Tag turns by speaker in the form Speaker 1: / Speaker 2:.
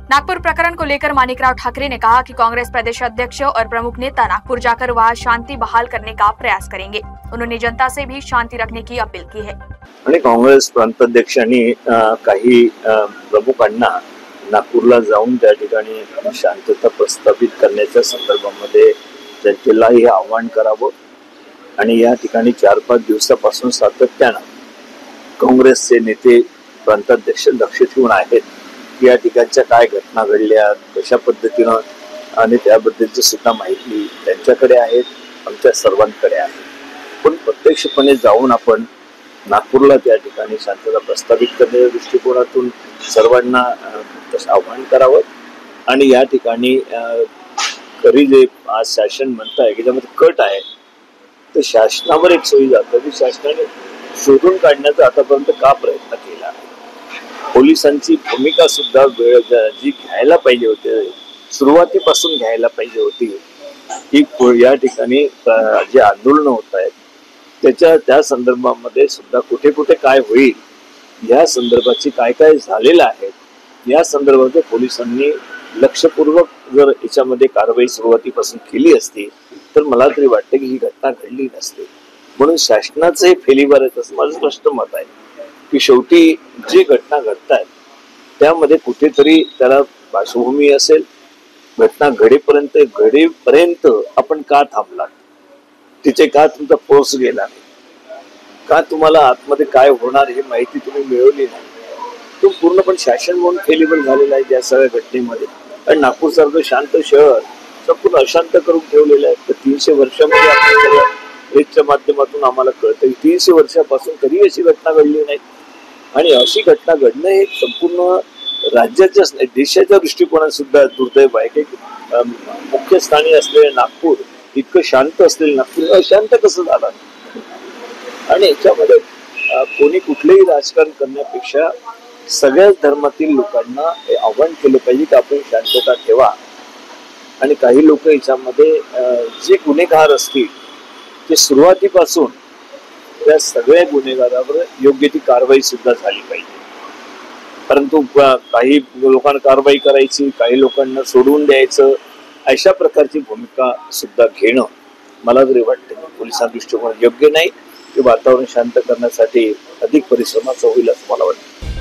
Speaker 1: नागपुर प्रकरण को लेकर माणिकराव ठाकरे ने कहा कि कांग्रेस प्रदेश अध्यक्ष और प्रमुख नेता नागपुर जाकर वहां शांति बहाल करने का प्रयास करेंगे। उन्होंने जनता से भी शांति रखने की अपील की है।
Speaker 2: आणि काँग्रेस प्रांताध्यक्षांनी काही प्रमुखांना नागपूरला जाऊन त्या ठिकाणी शांतता प्रस्थापित करण्याच्या संदर्भामध्ये जनतेलाही आवाहन करावं आणि या ठिकाणी 4-5 दिवसापासून सातत्यानं काँग्रेसचे नेते प्रांताध्यक्ष लक्ष ठेवून आहेत की या ठिकाणच्या काय घटना घडल्या, कशा पद्धतीनं आणि त्याबद्दलची सुद्धा माहिती त्यांच्याकडे आहे, आमच्या सर्वांकडे आहे। पण प्रत्यक्षपणे जाऊन आपण नागपूरला त्या ठिकाणी शांतता प्रस्थापित करण्याच्या दृष्टिकोनातून सर्वांना आवाहन करावं आणि या ठिकाणी खरी जे आज शासन म्हणताय की त्यामध्ये कट आहे तर शासनावर एक सोयी जातं की शासनाने शोधून काढण्याचा आतापर्यंत का प्रयत्न केला। पोलिसांची भूमिका सुद्धा जी घ्यायला पाहिजे होते, सुरुवातीपासून घ्यायला पाहिजे होती की या ठिकाणी जे आंदोलन होत आहेत त्या संदर्भामध्ये सुद्धा कुठे कुठे काय होईल या संदर्भाची काय काय झालेलं आहे या संदर्भात पोलिसांनी लक्षपूर्वक जर याच्यामध्ये कारवाई सुरुवातीपासून केली असती तर मला तरी वाटतं की ही घटना घडली नसते। म्हणून शासनाचं हे फेलीवर आहे असं माझं स्पष्ट मत आहे की शेवटी जी घटना घडतात त्यामध्ये कुठेतरी त्याला पार्श्वभूमी असेल, घटना घडेपर्यंत आपण का थांबलात, तिथे का तुमचा फोर्स गेला, का तुम्हाला आतमध्ये काय होणार हे माहिती तुम्ही मिळवली नाही, तो पूर्णपणे शासन म्हणून फेलीवर झालेला आहे या सगळ्या घटनेमध्ये। आणि नागपूर सारखं शांत शहर संपूर्ण अशांत करून ठेवलेलं आहे। तर 300 वर्षामध्ये आपण प्रेसच्या माध्यमातून आम्हाला कळतं की 300 वर्षापासून कधी अशी घटना घडली नाही आणि अशी घटना घडणं हे संपूर्ण राज्याच्या देशाच्या दृष्टिकोनात सुद्धा दुर्दैव आहे की मुख्य स्थानी असलेले नागपूर, इतकं शांत असलेले नागपूर अशांत कसं झालं। आणि याच्यामध्ये कोणी कुठलेही राजकारण करण्यापेक्षा सगळ्याच धर्मातील लोकांना हे आव्हान केलं पाहिजे की आपण शांतता ठेवा आणि काही लोक याच्यामध्ये जे गुन्हेगार असतील ते सुरुवातीपासून त्या सगळ्या गुन्हेगारावर योग्य ती कारवाई सुद्धा झाली पाहिजे। परंतु काही लोकांना कारवाई करायची, काही लोकांना सोडून द्यायचं अशा प्रकारची भूमिका सुद्धा घेणं मला तरी वाटतं की पोलिसांच्या दृष्टिकोनात योग्य नाही। की वातावरण शांत करण्यासाठी अधिक परिश्रमाचं होईल असं मला वाटतं।